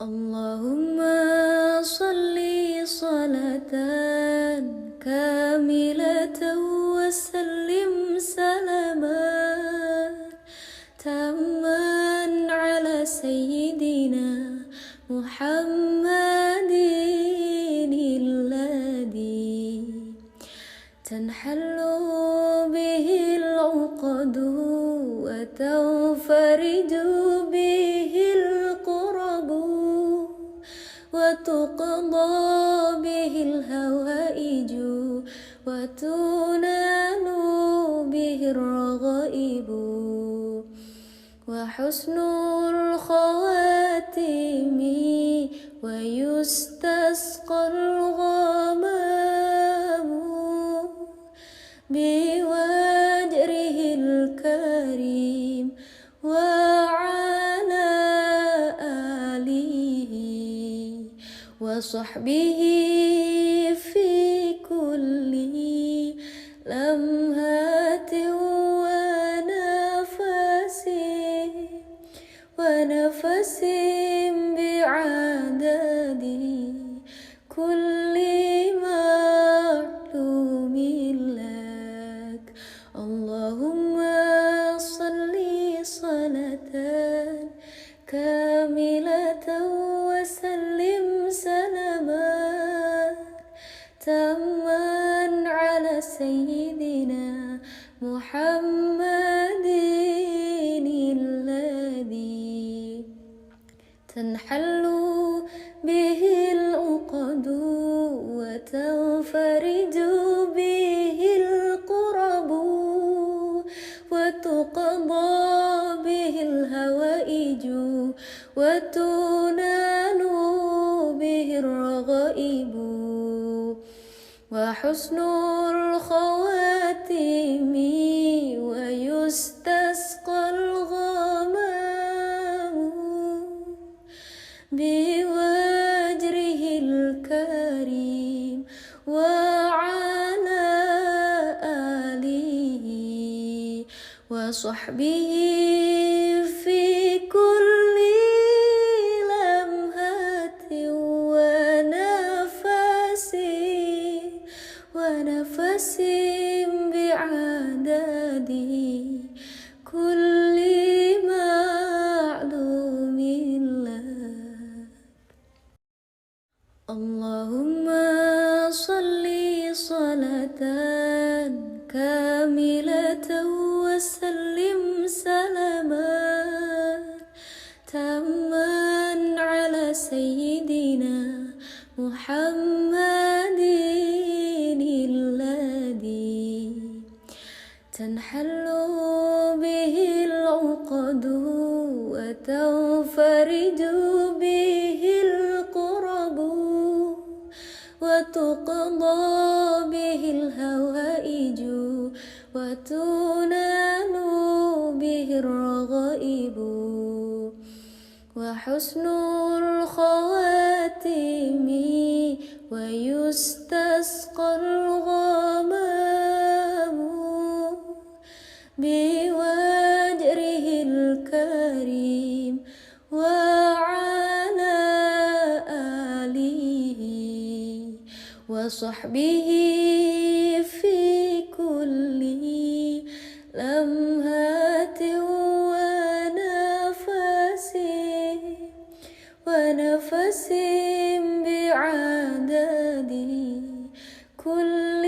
Allahumma salli salatan kamilatan wa sallim salaman tamman ala sayyidina Muhammadin alladhi tanhallu bihi al-uqadu wa tanfariju bihi al-qurabu وتقضى به الهوائج وتنال به الرغائب وحسن الخواتم ويستسقى الغمام بوجره الكريم وعلى آله وصحبه في كل لمحة ونفس بعدد كل معلوم لك اللهم صل صلاة كاملة وسلم سلاما تاما على سيدنا محمد الذي تنحل به العقد وتنفرج به الكرب وتقضى به الهوائج وتنال به الرغائب وحسن الخواتم ويستسقى الغمام بوجره الكريم وعلى آله وصحبه في كل لمحة ونفس بعدد كل معلوم لك اللهم صل صلاة كاملة وسلم سلاما تاما على سيدنا محمد الذي تنحل به العقد وتنفرج به الكرب وتقضى به الهوائج وتنال به الرغائب وحسن الخواتم ويستسقى الغمام بوجره الكريم وعلى آله وصحبه في كل لمحة ونفس بعدد كل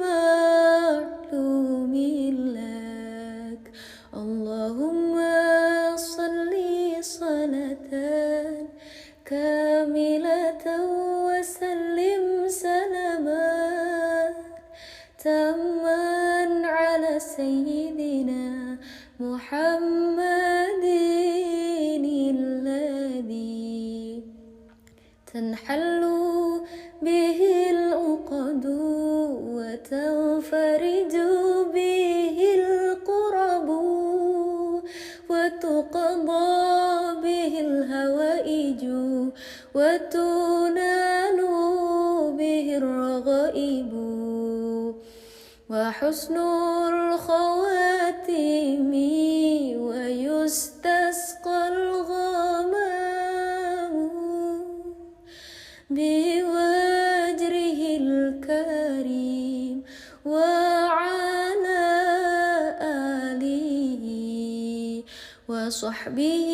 معلوم لك اللهم صل صلاة كاملة وسلم سلاما تاما على سيدنا محمد الذي تنحل به العقد وتنفرج به الكرب وتقضى به الهوائج وتنال به الرغائب وحسن الخواتم ويستسقى الغمام بوجهه الكريم وعلى آله وصحبه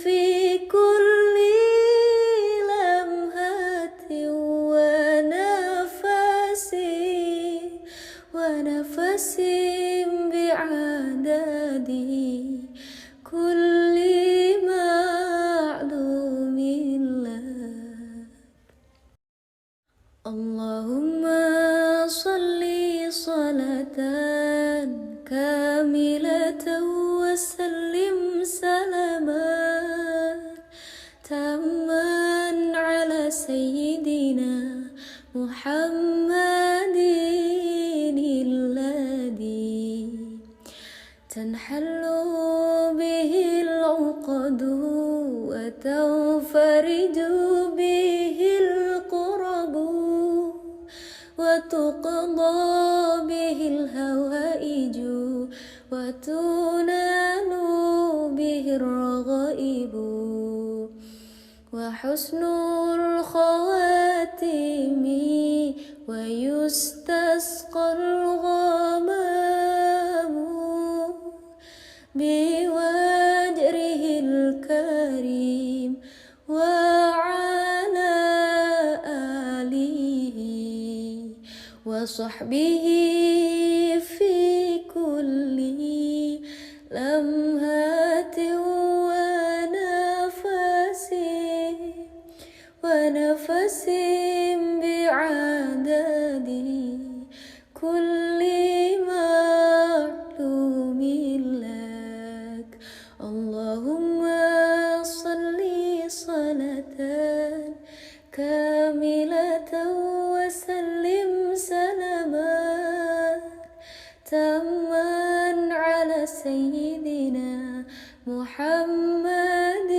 في كل لمحة ونفس بعدد كل معلوم لك. اللهم صل صلاة كاملة وسلم سلاما تاما على سيدنا محمد الذي تنحل به العقد وتنفرج به الكرب وتقضى به الحوائج وتنال به الرغائب وحسن الخواتم ويستسقى الغمام بوجهه الكريم وعلى آله وصحبه في كل لمحة ونفس بعدد كل معلوم لك. اللهم صل صلاة كاملة وسلم سلاما تاما على سيدنا محمد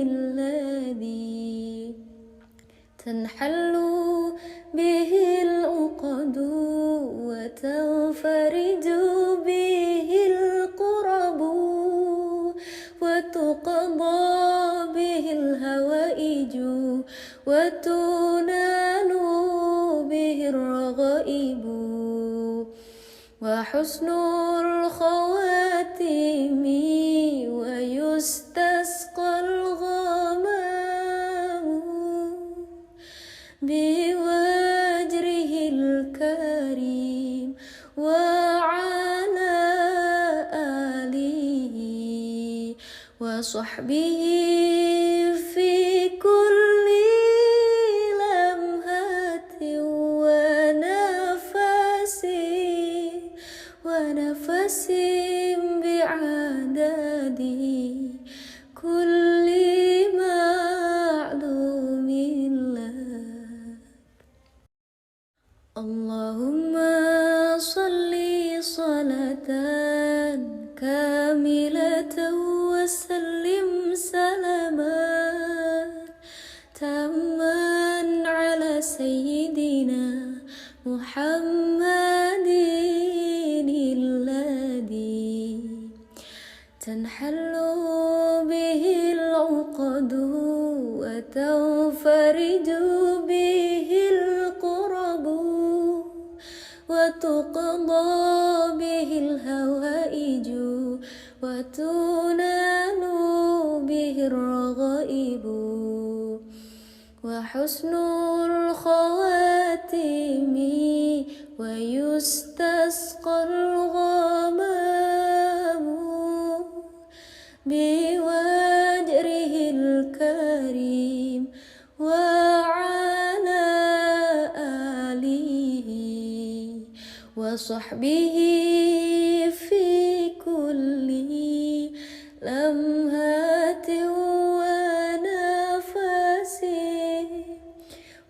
الذي تنحل به العقد وتنفرج به الكرب وتقضى به الحوائج وتنال به الرغائب وحسن الخواتم ويستسقى الغمام بوجهه الكريم وعلى آله وصحبه في كل لمحة ونفس بعدد كل معلوم لك. اللهم صل صلاة كاملة وسلم سلاما تاما على سيدنا محمد الذي تنحل به العقد وتنفرج به الكرب وتقضى به الحوائج وتنال به الرغائب وحسن الخواتم ويستسقى الغمام بوجهه الكريم وعلى آله وصحبه في كل لمحة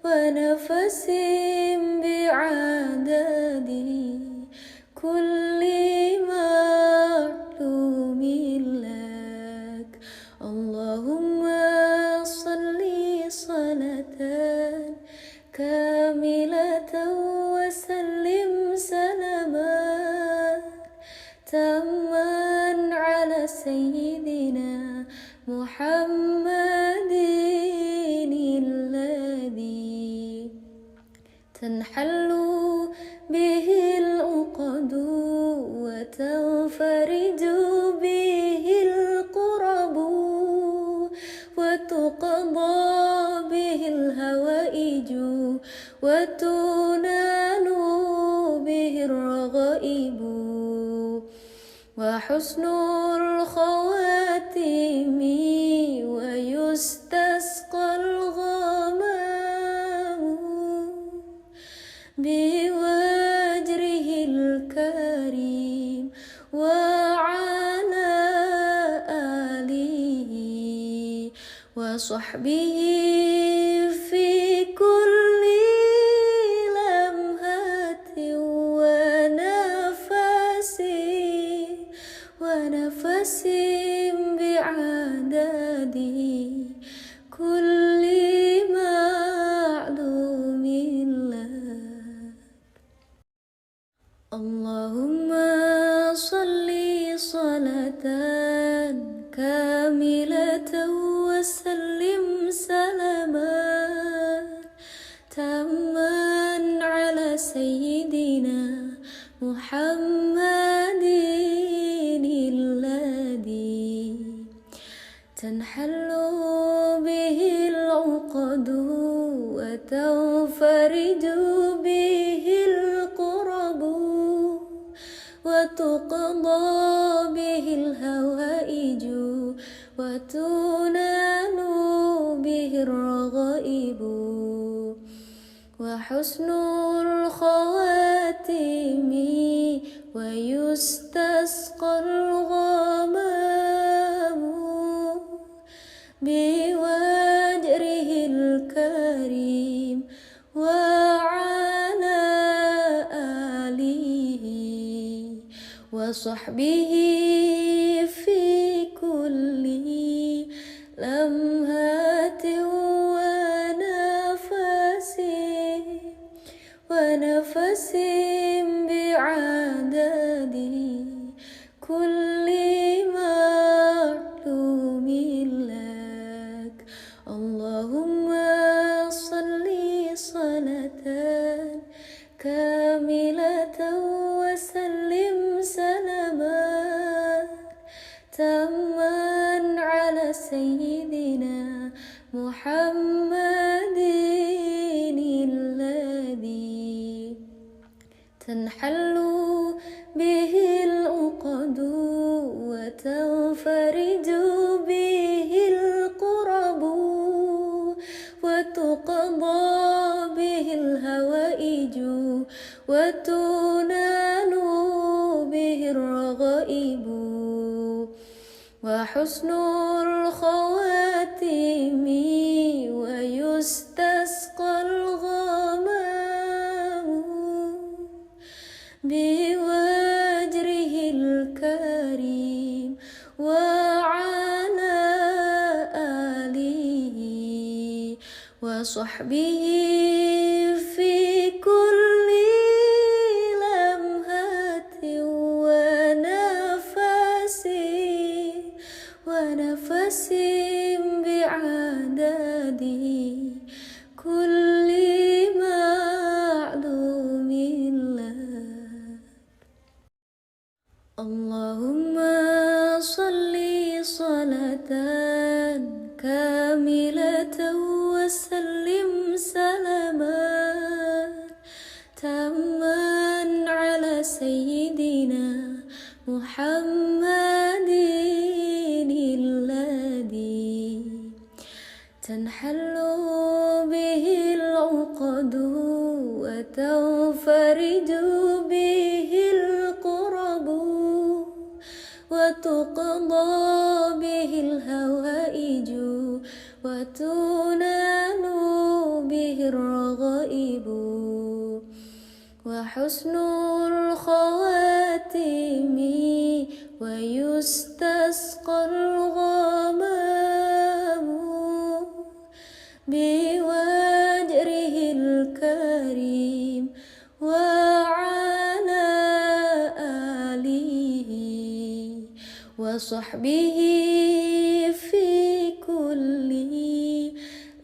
ونفس بعدد كل معلوم لك. اللهم صل صلاة كاملة وسلم سلاما تاما على سيدنا محمد تنحل به العقد وتنفرج به الكرب وتقضى به الحوائج وتنال به الرغائب وحسن الخواتم ويستسقى الغمام بوجره الكريم وعلى آله وصحبه في كل لمحة ونفس بعدد كل معلوم لك. اللهم صل صلاة كاملة وسلم سلاما تاما على سيدنا محمد الذي تنحل به العقد وتنفرج به الكرب وتقضى به الحوائج وتنال به الرغائب وحسن الخواتم ويستسقى الغمام بوجره الكريم وعلى آله وصحبه في كل لمحة ونفس بعدد كل معلوم لك. اللهم صل صلاة كاملة وسلم سلاما تاما على سيدنا محمد الذي تنحل به العقد وتنفرج به الكرب وتقضى به الحوائج وتنال به الرغائب وحسن الخواتم ويستسقى الغمام بوجره الكريم وعلى آله وصحبه في كل لمحة ونفس بعدد كل معلوم لك. اللهم صل صلاة كاملة وسلم سلاما تاما على سيدنا محمد الذي تنحل به العقد وتنفرج به الكرب وتقضى به الحوائج وتنال به الرغائب وحسن الخواتم ويستسقى الغمام بوجره الكريم وعلى آله وصحبه في كل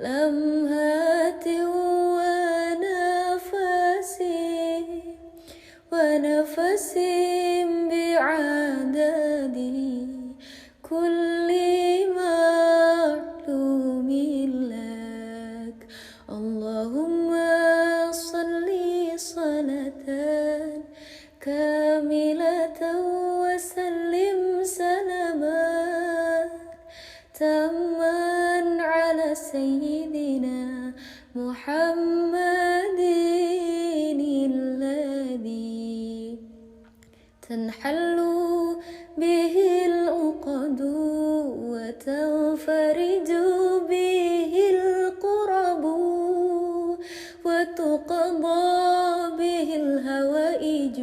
لمحة ونفس على سيدنا محمد الذي تنحل به العقد وتنفرج به الكرب وتقضى به الحوائج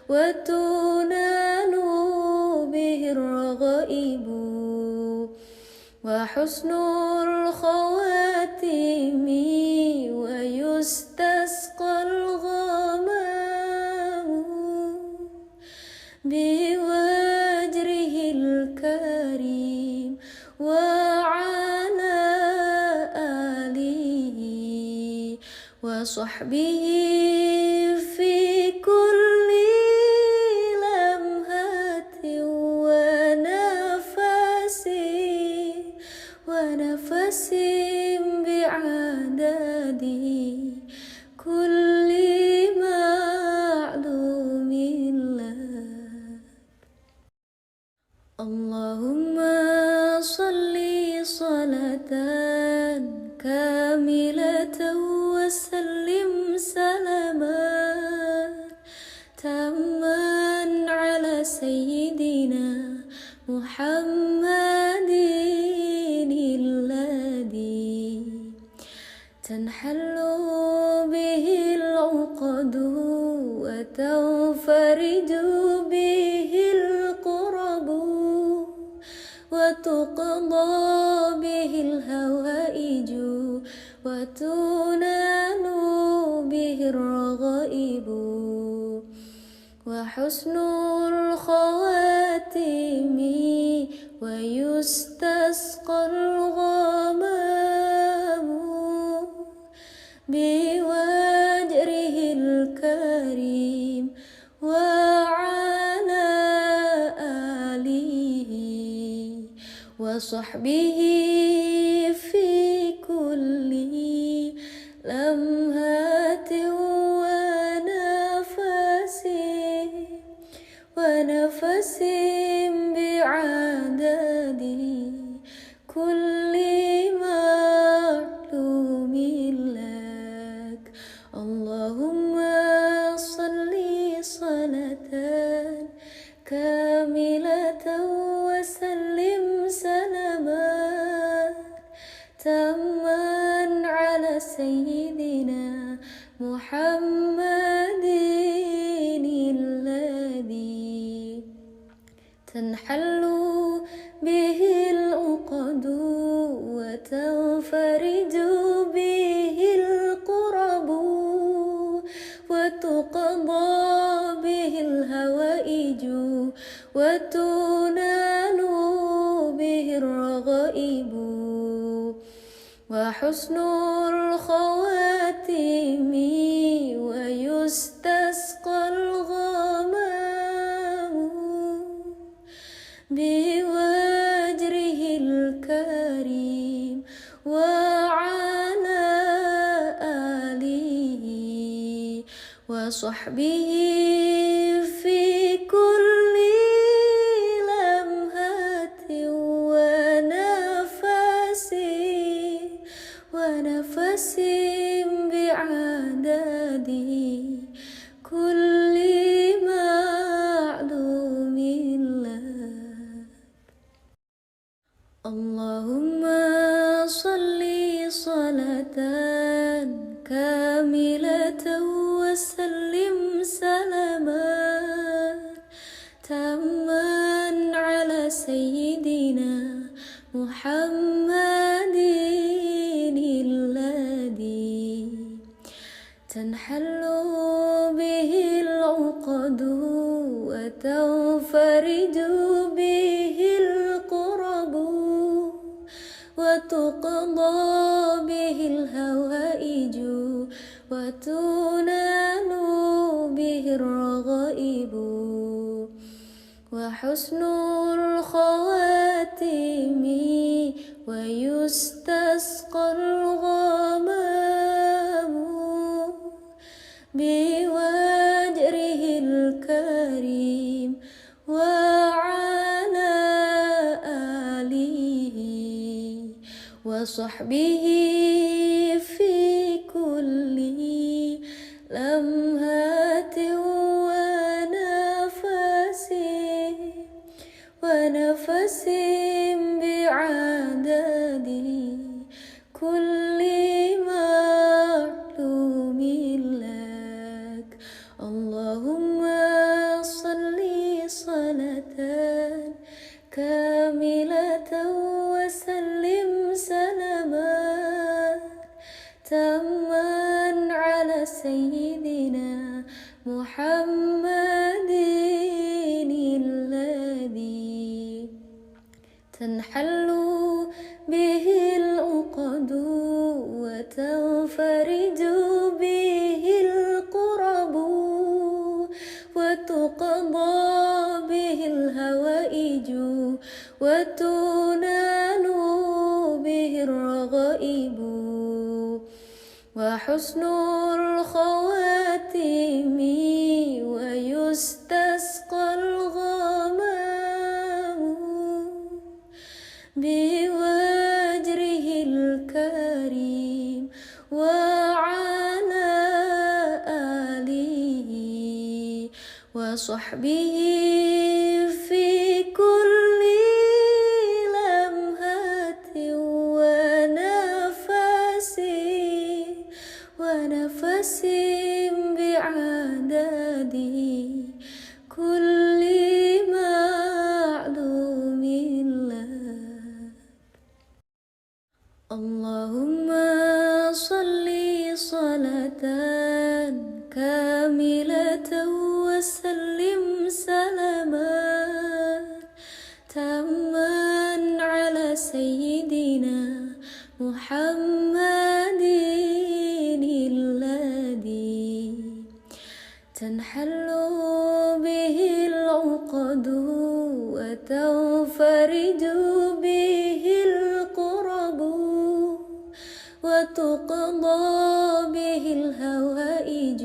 وتنال به الرغائب وحسن الخواتم ويستسقى الغمام بوجهه الكريم وعلى آله وصحبه في كل لمحة ونفس بعدد كل معلوم لك. اللهم صل صلاة كاملة وسلم سلاما تاما على سيدنا محمد الذي تنحل به العقد وتنفرج به الكرب وتقضى به الحوائج وتنال به الرغائب وحسن الخواتم ويستسقى الغمام بوجهه الكريم وعلى آله وصحبه في كل لمحة ونفس بعدد كل معلوم لك. اللهم صل صلاة كاملة وسلم سلاما تاما على سيدنا محمد الذي تنحل به العقد وتنفرج به الكرب وتقضى به الحوائج وتنال به الرغائب وحسن الخواتم ويستسقى الغمام بوجهه الكريم وعلى آله وصحبه في كل لمحة ونفس بعدد كل معلوم لك. اللهم صل صلاة كاملة وسلم سلاما تاما على سيدنا محمد الذي تنحل به العقد وتنفرج به الكرب وتقضى به الحوائج وتنال به الرغائب وحسن الخواتم ويستسقى الغمام بوجهه الكريم وعلى آله وصحبه في كل لمحة ونفس بعدد كل معلوم لك. اللهم صل صلاة كاملة وسلم سلاما تاما على سيدنا محمد الذي تنحل به العقد وتنفرج به الكرب وتقضى به الحوائج وتنال به الرغائب وحسن الخواتم ويستسقى الغمام بوجهه الكريم وعلى آله وصحبه في كل لمحة ونفس بعدد كل معلوم لك. اللهم صل صلاة كاملة وسلم سلاما تاما على سيدنا محمد الذي تنحل به العقد وتنفرج به الكرب وتقضى به الحوائج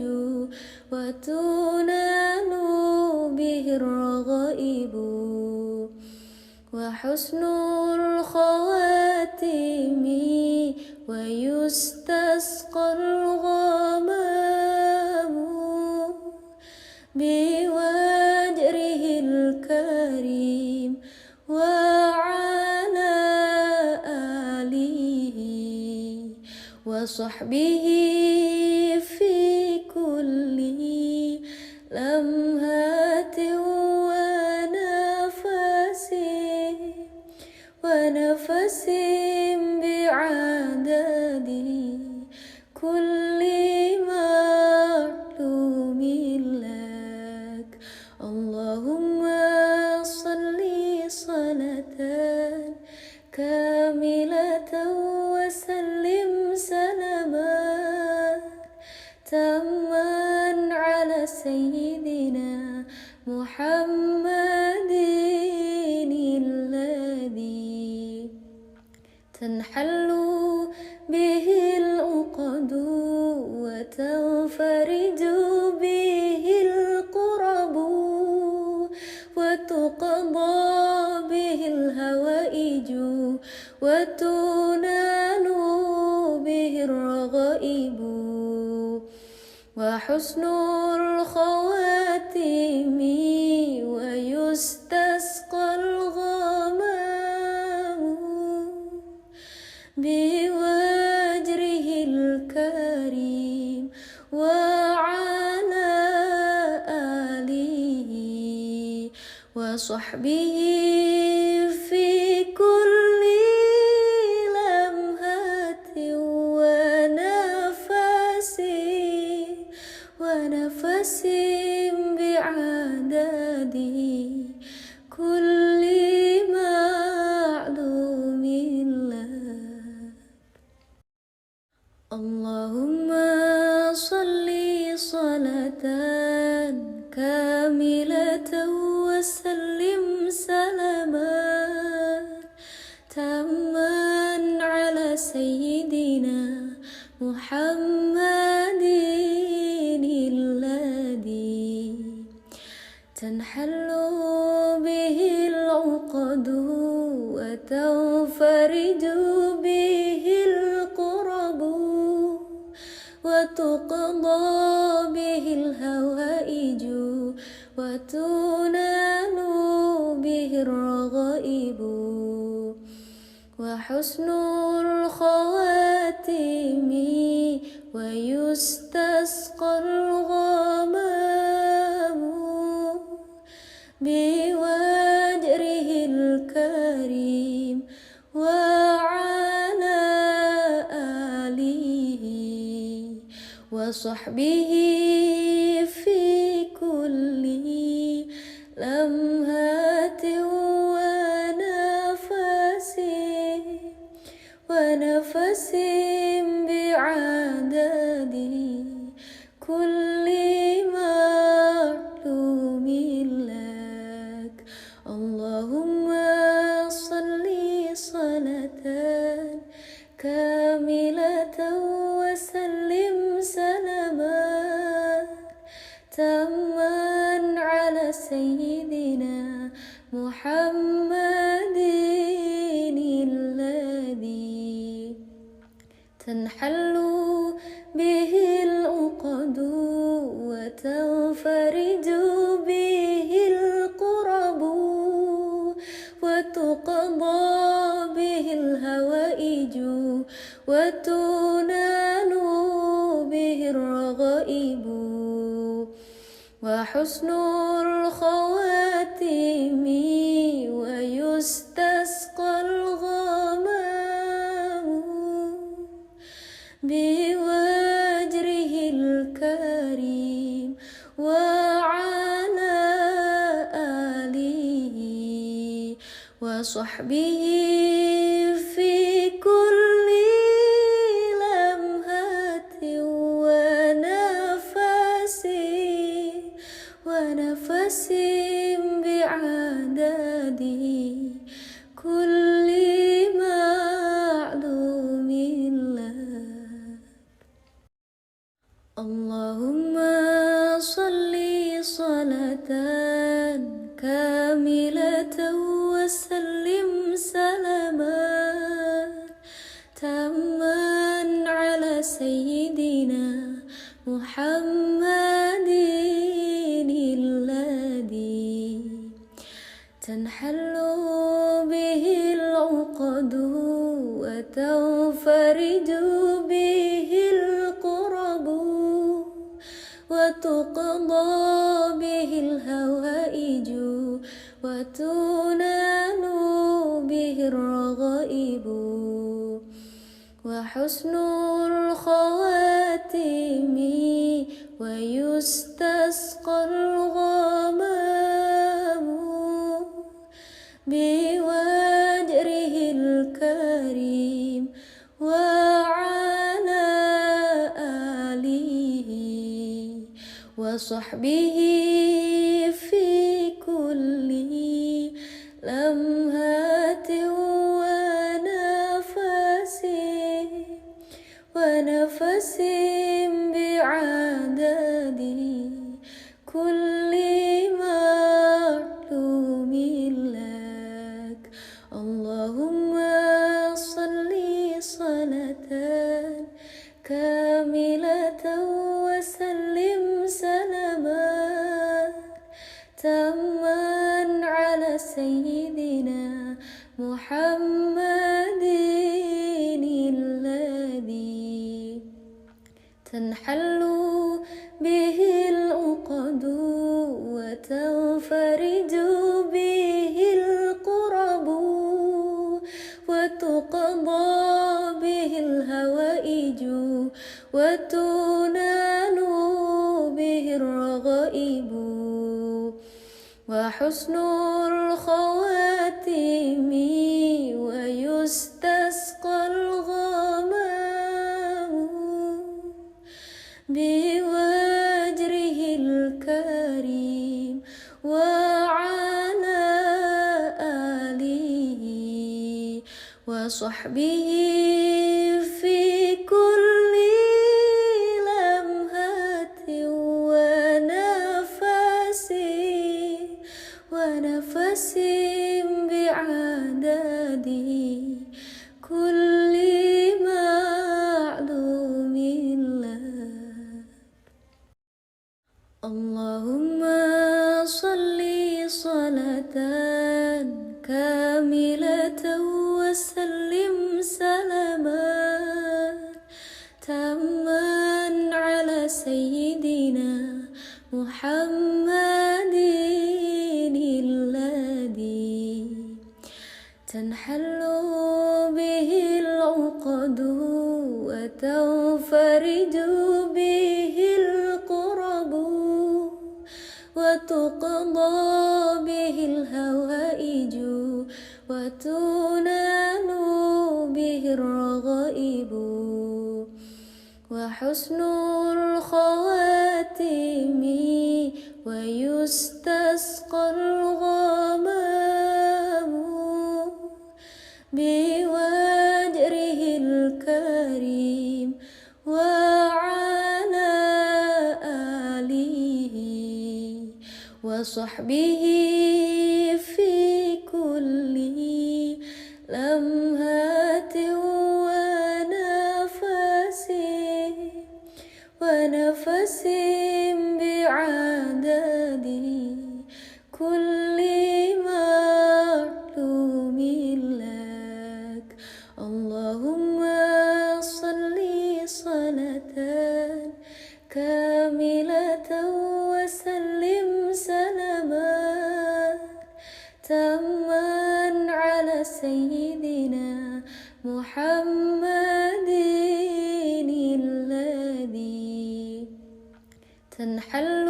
وتنال به الرغائب وحسن الخواتم ويستسقى الغمام بوجهه الكريم وعلى آله وصحبه في كل لمحة ونفس بعدد كل معلوم لك. اللهم صل صلاة كاملة وسلم سلاما تاما على سيدنا محمد الذي تنحل به العقد وتنفرج به الكرب وتقضى به الحوائج وتنال به الرغائب وحسن الخواتم ويستسقى الغمام بوجهه الكريم وعلى آله وصحبه في كل لمحة ونفس بعدد كل معلوم لك. اللهم صل صلاة كاملة وسلم سلاما تاما على سيدنا محمد الذي تنحل به العقد وتنفرج به الخواتم ويستسقى الغمام بوجهه الكريم وعلى آله وصحبه في كل لمحة ونفس بعدد كل معلوم لك. اللهم صل صلاة كاملة وسلم سلاما تاما على سيدنا محمد الذي تنحل به العقد وتنفرج به الكرب وتقضى به الحوائج وتنال به الرغائب وحسن الخواتم ويستسقى الغمام بوجهه الكريم وعلى آله وصحبه في كل لمحة ونفس بعدد كل معلوم لك. اللهم صل صلاة كاملة وسلم سلاما تاما على سيدنا محمد الذي تنحل به العقد وتنفرج به الكرب وتقضى به الحوائج وتنال به الرغائب وحسن الخواتم ويستسقى الغمام بوجهه الكريم وعلى آله وصحبه في كل لمحة ونفس بعدد كل معلوم لك. اللهم صل صلاة كاملة وسلم سلاما تاما على سيدنا محمد الذي تنحل به العقد وتنفرج به الكرب وتقضى به الحوائج وتنال به الرغائب وحسن الخواتم ويستسقى الغمام بوجهه الكريم وعلى آله وصحبه في كل لمحة ونفس بعدد كل معلوم لك. اللهم صل صلاة كاملة وسلم سلاما سيدنا محمد الذي تنحل به العقد وتنفرج به الكرب وتقضى به الهوائج وتنال به الرغائب وحسن الخواتم ويستسقى الغمام بوجره الكريم وعلى آله وصحبه في كل لمحة ونفس بعدد كل معلوم لك. اللهم صل صلاة كاملة وسلم سلاما تاما على سيدنا محمد الذي تنحل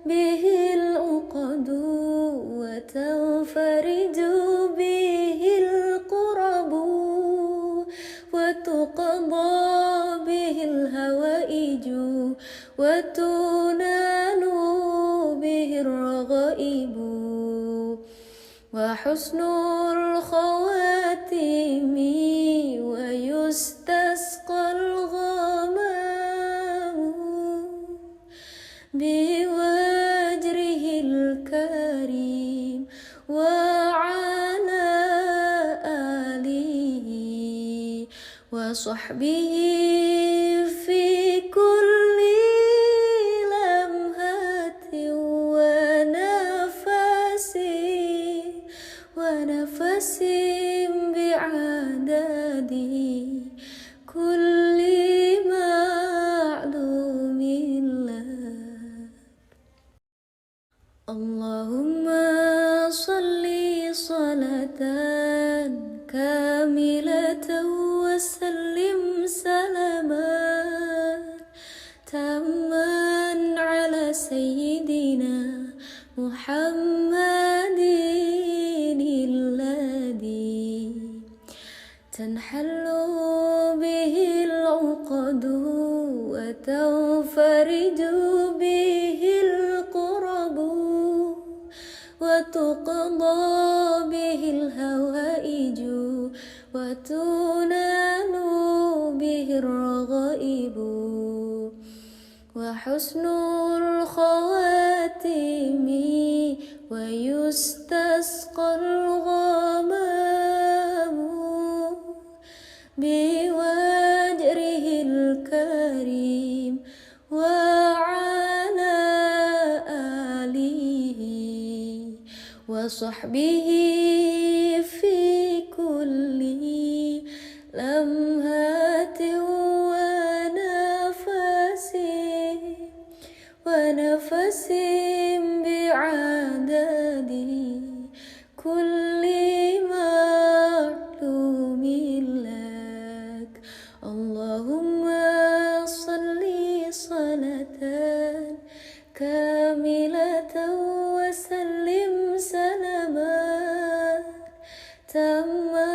به العقد وتنفرج به الكرب وتقضى به الهوائج وتنال به الرغائب وحسن الخواتم ويستسقى الغمام بوجره الكريم وعلى آله وصحبه في كل لمحة ونفس بعدد كل معلوم لك. اللهم صل صلاة كاملة وسلم سلاما تاما على سيدنا محمد الذي تنحل به العقد وتنفرج به الكرب وتقضى به الهوائج وتنال به الرغائب وحسن الخواتم ويستسقى الغمام بوجره الكريم وعلى آله وصحبه في كل لمحة ونفس بعدد كل معلوم لك. اللهم صل صلاة كاملة وسلم سلاما تاما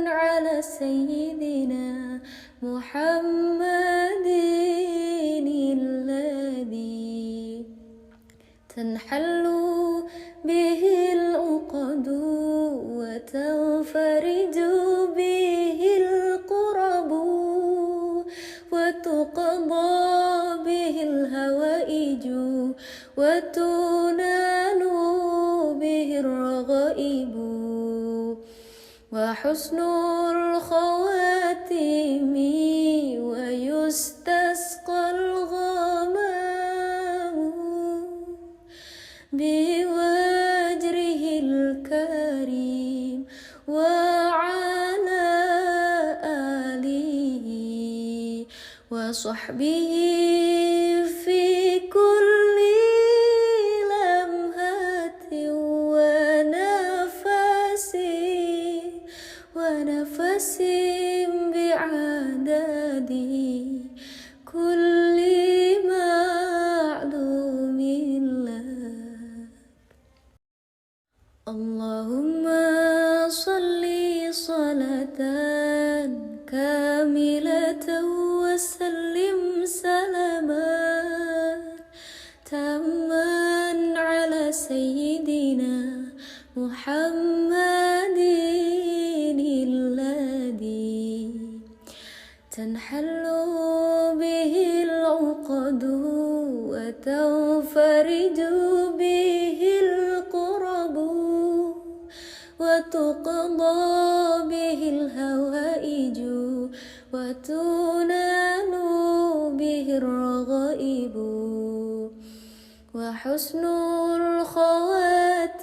على سيدنا محمد الذي تنحل به العقد وتنفرج به الكرب وتقضى به الهوائج وتنال به الرغائب وحسن الخواتم ويستسقى الغمام بوجره الكريم وعلى آله وصحبه كل معلوم لك. اللهم صل صلاة كاملة وسلم سلاما تاما على سيدنا محمد الذي تنحل به العقد وتنفرج به الكرب وتقضى به الهوائج وتنال به الرغائب وحسن الخواتم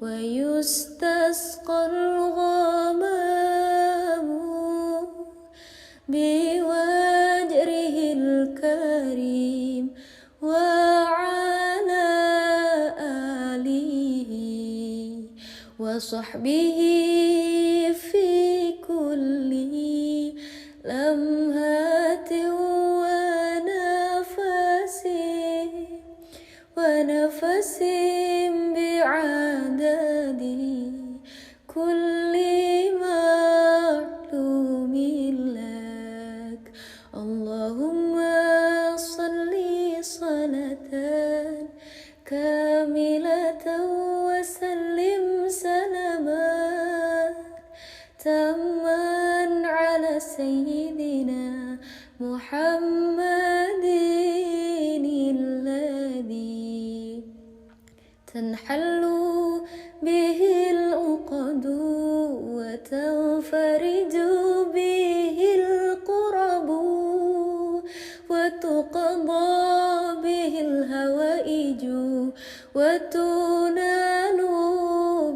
ويستسقى الغمام بوجهه الكريم وعلى آله وصحبه في كل لمحة ونفس بعدد كل معلوم لك. اللهم صل صلاة كاملة وسلم سلاما تاما على سيدنا محمد الذي تنحل به العقد وتنفرج به الكرب وتقضى به الهوائج وتنال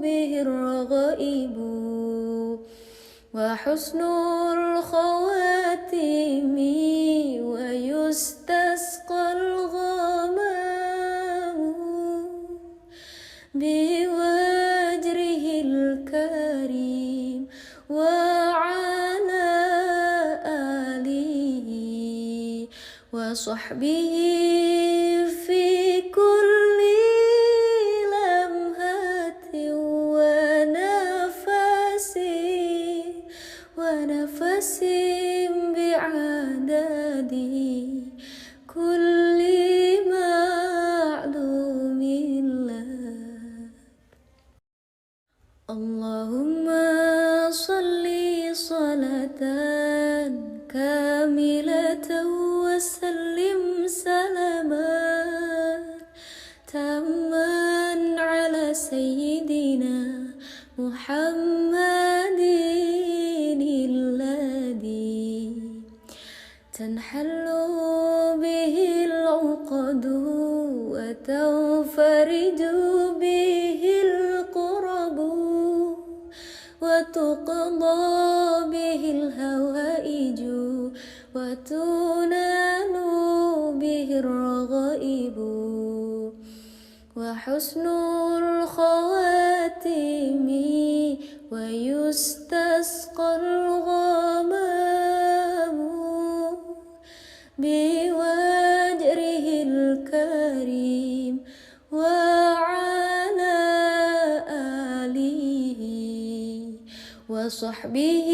به الرغائب وحسن الخواتم ويستسقى الغمام بوجهه الكريم وعلى آله وصحبه في كل لمحة ونفس بعدد كل معلوم لك. اللهم صل صلاة كاملة وسلم سلاما تاما على سيدنا محمد الذي تنحل به العقد وتنفرج به الكرب وتقضى به الهوائج وتنال به الرغائب وحسن الخواتم ويستسقى الغمام بوجهه الكريم وعلى آله وصحبه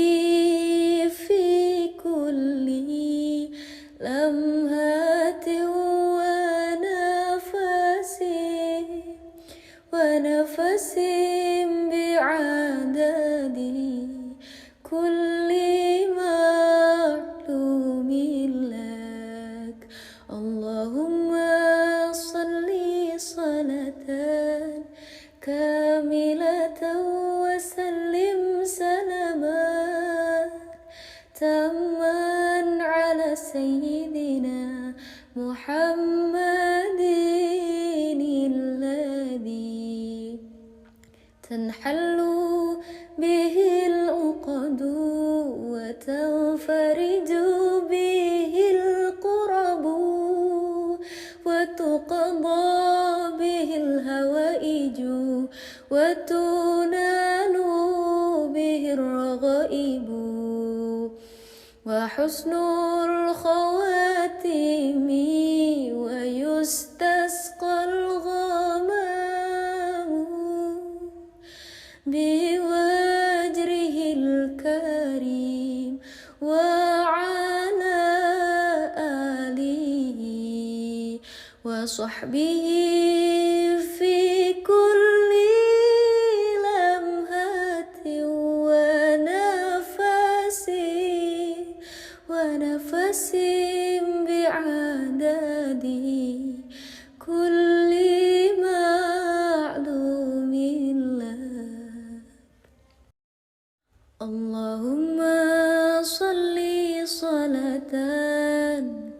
في كل لمحة ونفس بعدد كل معلوم لك. اللهم صل صلاة كاملة وسلم سلاما تاما على سيدنا محمد الذي تنحل به العقد وتنفرج به الكرب وتقضى به الهوائج وتنال به الرغائب وحسن الخواتيم ويستسقى الغمام بوجره الكريم وعلى آله وصحبه في كل لمحة ونفس بعدد كل معلوم لك. اللهم صل صلاة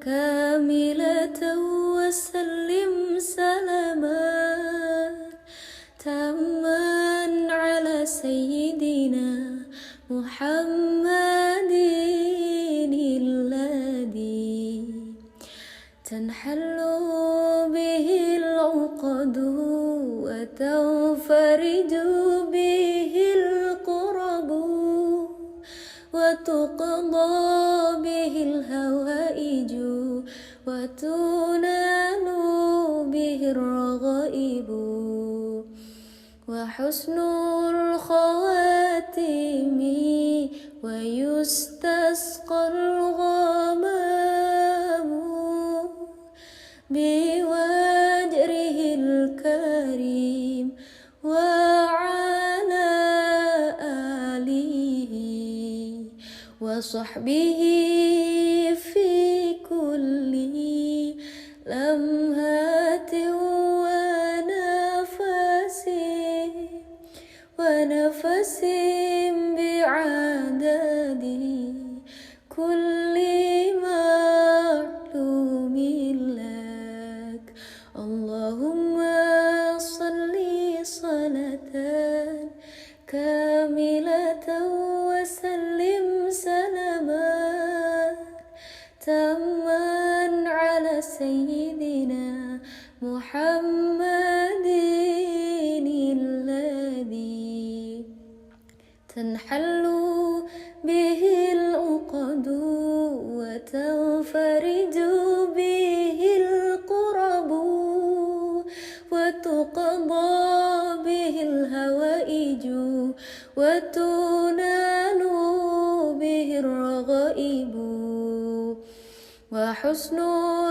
كاملة وسلم سلاما تاما على سيدنا محمد الذي تنحل به العقد وتنفرج به الكرب وتقضى به الحوائج وتنال به الرغائب وحسن الخواتيم ويستسقى الغمام بوجره الكريم وعلى آله وصحبه في كل لمحة ونفس بعدد كل معلوم لك. اللهم صل صلاة كاملة وسلم سلاما تاما على سيدنا محمد الذي تنحل به العقد وتنفرج به الكرب وتقضى به الحوائج وتنال به الرغائب وحسن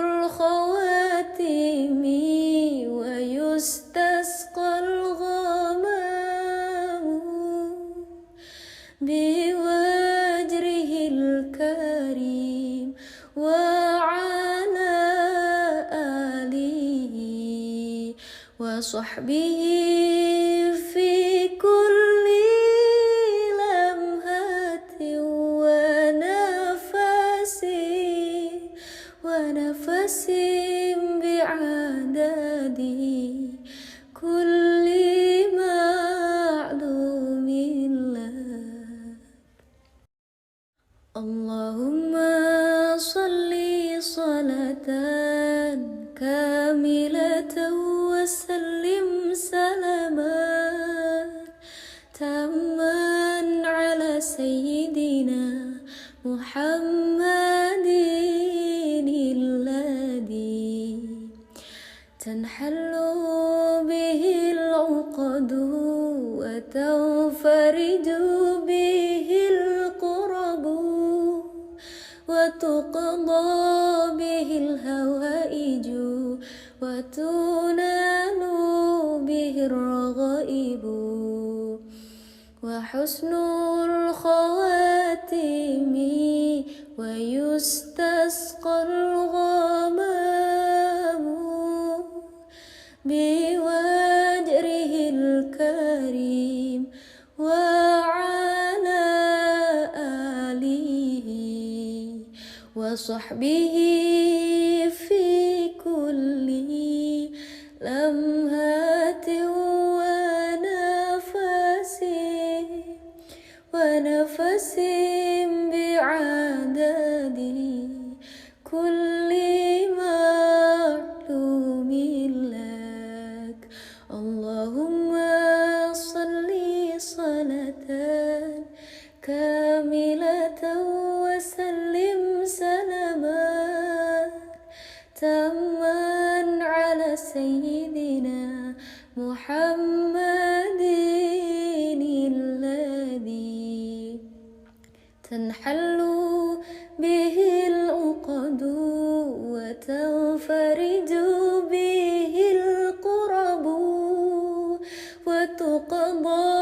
الخواتيم ويستسقى الغمام بوجره الكريم وعلى آله وصحبه في كل لمحة ونفس بعدد كل معلوم لك. اللهم صل صلاة كاملة وسلم سلاما تاما على سيدنا محمد الذي تنحل به العقد وتنفرج به الكرب وتقضى به الحوائج وتنال به الرغائب وحسن الخواتيم ويستسقى الغمام بوجره الكريم وعلى آله وصحبه في كل لمحة ونفس بعدد كل معلوم لك. اللهم صل صلاة كاملة وسلم تنحل به العقد وتنفرج به الكرب وتقضى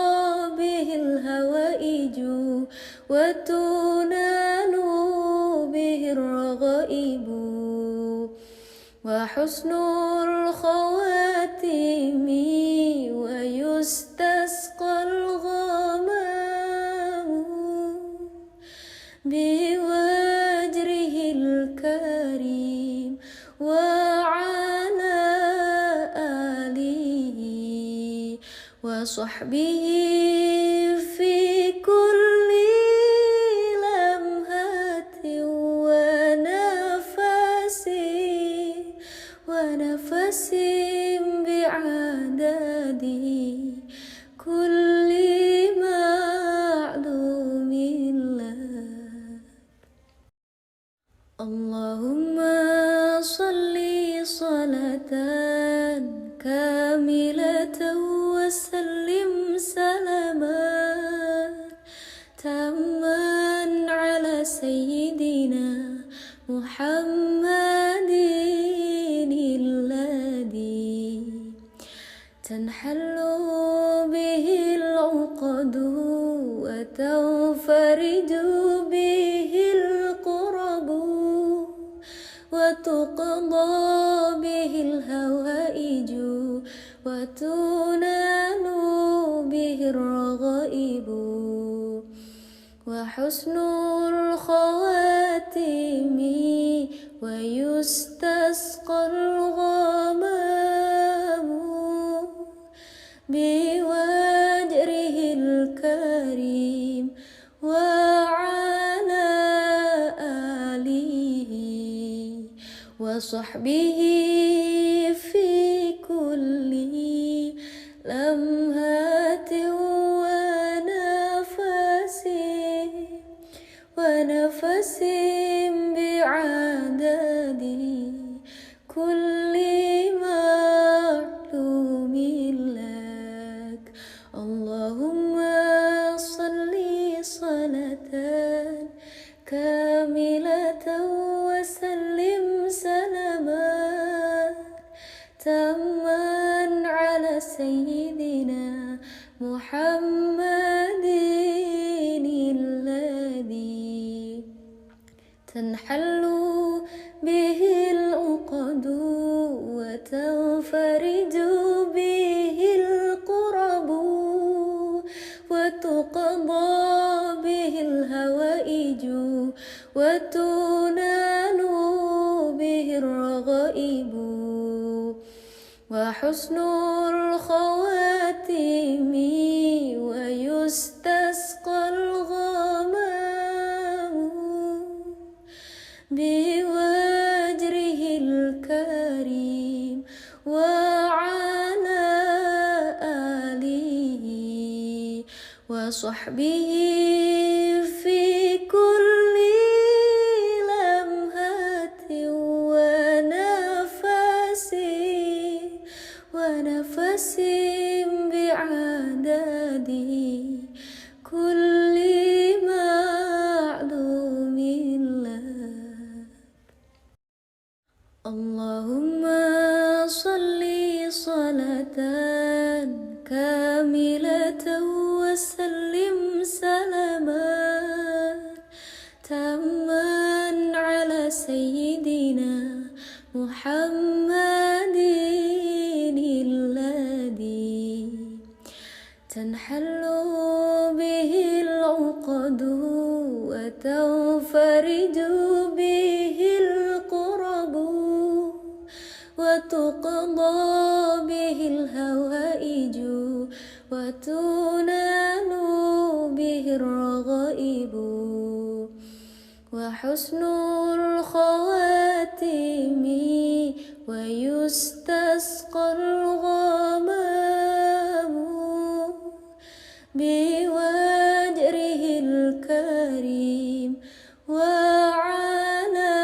به الهوائج وتنال به الرغائب وحسن الخواتم ويستسقى الغمام بوجره الكريم وعلى آله وصحبه في كل لمحة ونفس بعدد كل معلوم لك. اللهم صل صلاة كاملة وسلم سلاما تاما على سيدنا محمد الذي تنحل به العقد وتنفرج به الكرب وتقضى به الهوائج وتنال به الرغائب وحسن الخواتم ويستسقى الغمام بوجره الكريم وعلى آله وصحبه في كل لمحة ونفس بعدد كل معلوم لك. اللهم صل صلاة كاملة وسلم سلاما تاما على سيدنا محمد الذي تنحل به العقد وتنفرج به الكرب وتقضى به الهوائج وتنال به الرغائب وحسن الخواتم ويستسقى الغمام بوجره الكريم وعلى آله وصحبه في كل لمحة ونفس بعدد كل معلوم لك. اللهم صل صلاة كاملة وسلم سلاما تاما على سيدنا محمد الذي تنحل به العقد وتنفرج به الكرب وتقضى به الهوائج وتنال به الرغائب وحسن الخواتم ويستسقى الغمام بوجره الكريم وعلى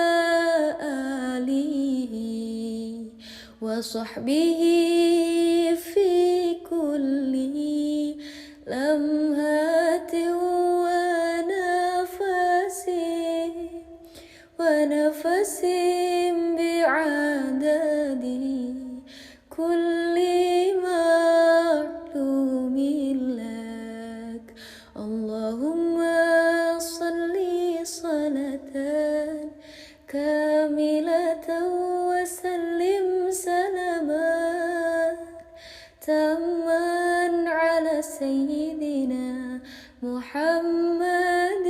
آله وصحبه في كل لمحة ونفس كاملة وسلم سلاما تاما على سيدنا محمد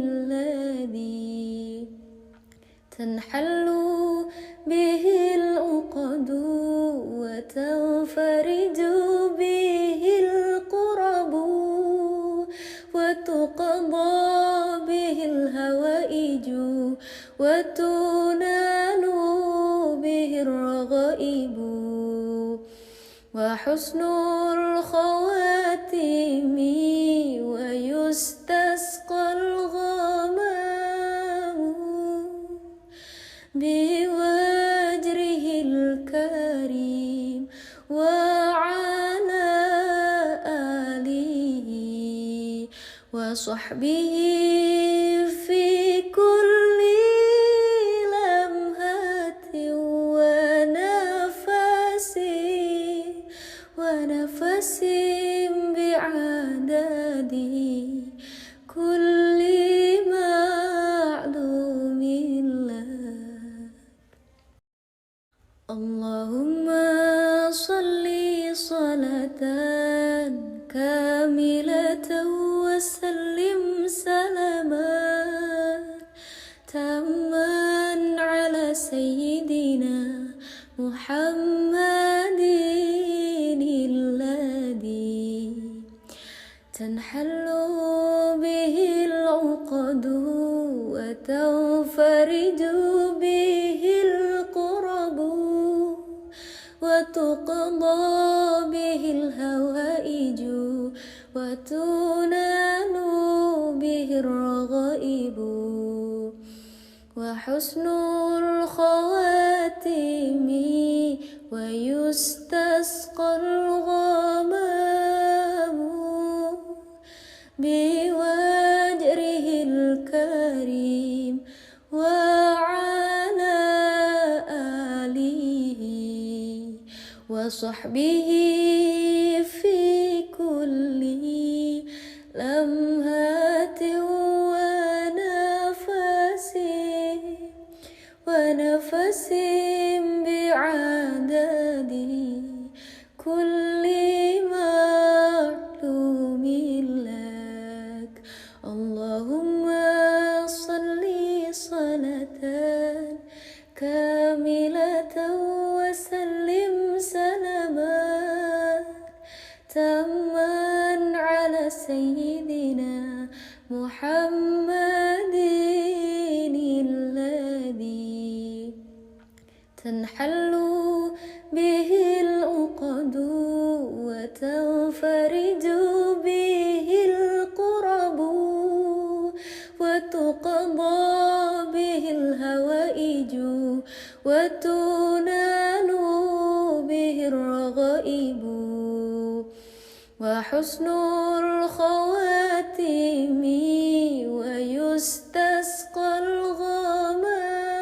الذي تنحل به العقد وتنفرج به الكرب وتقضى به الهوائج وتنال به الرغائب وحسن الخواتم ويستسقى الغمام بوجره الكريم وعلى آله وصحبه في كل لمحة ونفس بعدد كل معلوم لك. اللهم صل صلاة كاملة وسلم سلاما تاما على سيدنا محمد الذي تنحل به العقد وتنفرج به الكرب وتقضى به الهوائج وتنال به الرغائب وحسن الخواتم ويستسقى الغمام بوجره الكريم وعلى آله وصحبه في كل لمحة ونفس بعدد كل معلوم لك. اللهم صل صلاة كاملة وسلم سلاما تاما على سيدنا محمد الذي تنحل به العقد وتنفرج به الكرب وتقضى به الهوائج وتنال به الرغائب وحسن الخواتم ويستسقى الغمام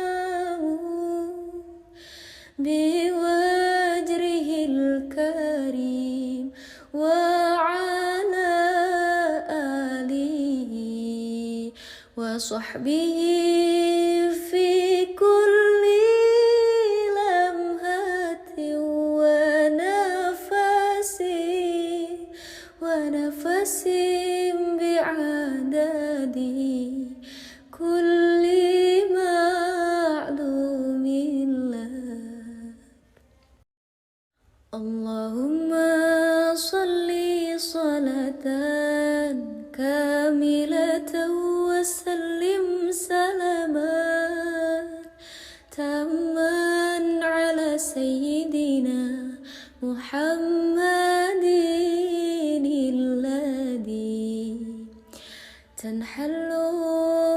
بوجره الكريم وعلى آله وصحبه في كل لمحة ونفس بعدد كل معلوم لك. اللهم صل صلاة كاملة وسلم سلاما تاما على سيدنا محمد الذي تنحل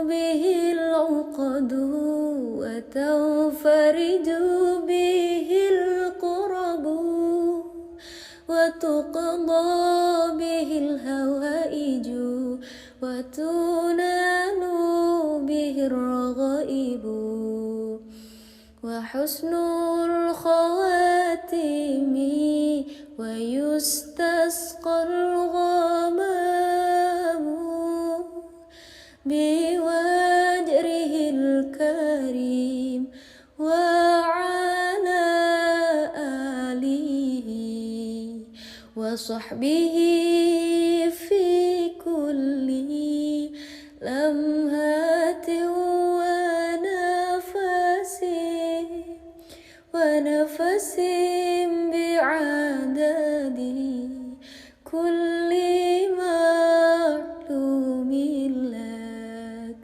به العقد وتنفرج به الكرب وتقضى به الهوائج وتنال به الرغائب وحسن الخواتم ويستسقى الغمام بوجره وصحبه في كل لمحة ونفس بعدد كل معلوم لك.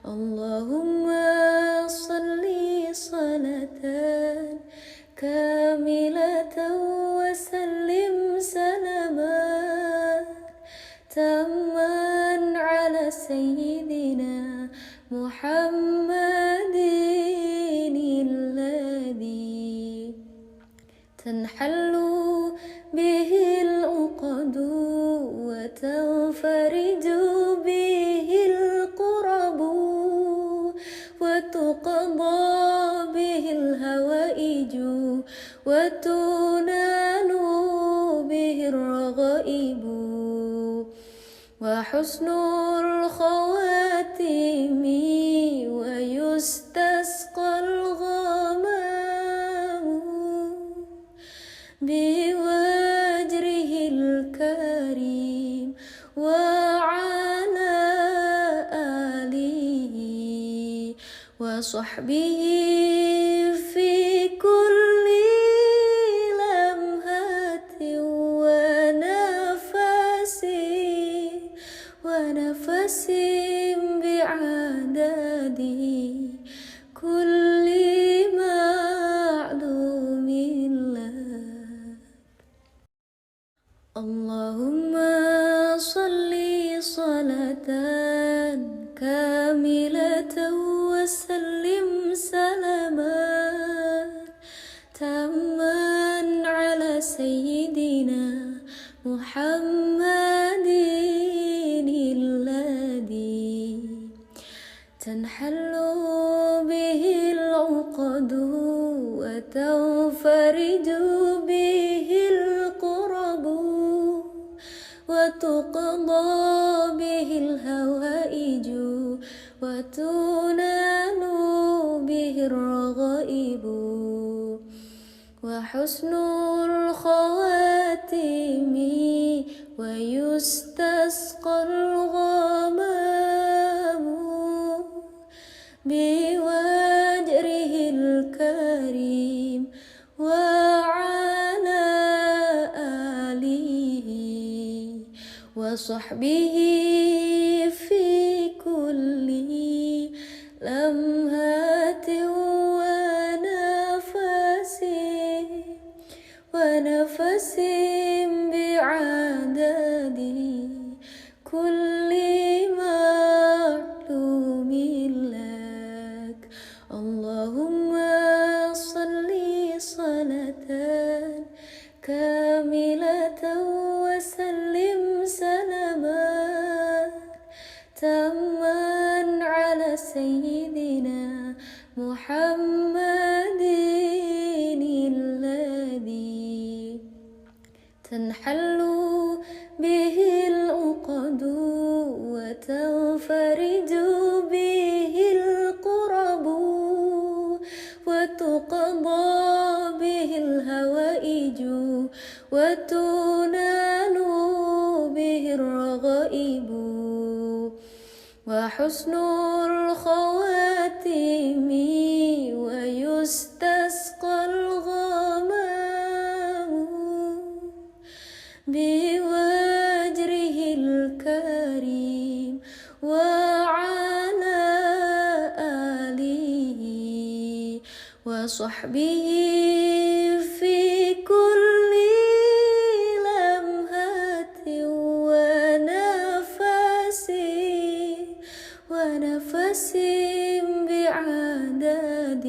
اللهم صل صلاة كاملة وسلم سلاما تاما على سيدنا محمد الذي تنحل به العقد وتنفرج به الكرب وتقضى به الحوائج وتنال به الرغائب وحسن الخواتم ويستسقى الغمام بوجهه الكريم وعلى آله وصحبه في كل لمحة ونفس بعدد كل معلوم لك. اللهم صل صلاة كاملة وسلم سلاما تاما على سيدنا محمد الذي تنحل به العقد وتنفرج به الكرب وتقضى به الحوائج وتنال به الرغائب وحسن الخواتم ويستسقى الغمام بوجهه الكريم وعلى آله وصحبه في كل لمحة ونفس بعدد كل معلوم لك. اللهم صل صلاة كاملة وسلم سلاما تاما على سيدنا محمد الذي تنحل به العقد وتنفرج به الكرب وتقضى به الحوائج وتنال به الرغائب وحسن الخواتم ويستسقى الغمام بوجهه الكريم وعلى آله وصحبه في كل لمحة ونفس بعدد